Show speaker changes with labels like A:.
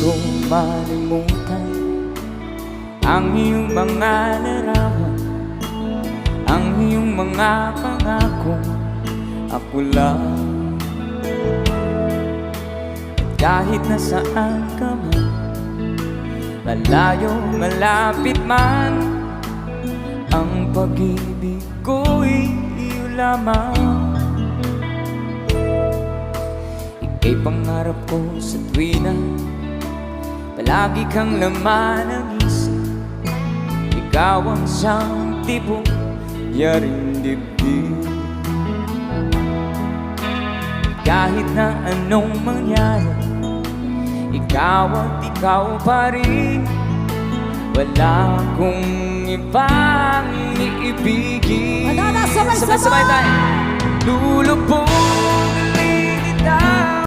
A: ko malimutan ang iyong mga larawan, ang iyong mga pangakong ako lang. Kahit nasaan ka man, malayo, malapit man, ang pag-ibig ko'y iyo lamang. Ika'y pangarap ko sa tuwina, palagi kang laman ng isip. Ikaw ang siyang tibok, yaring dibdib. Kahit na anong mangyari, ikaw at ikaw pa rin. Wala akong ibang iibigin.
B: Sabay-sabay
A: tayo. Lulubog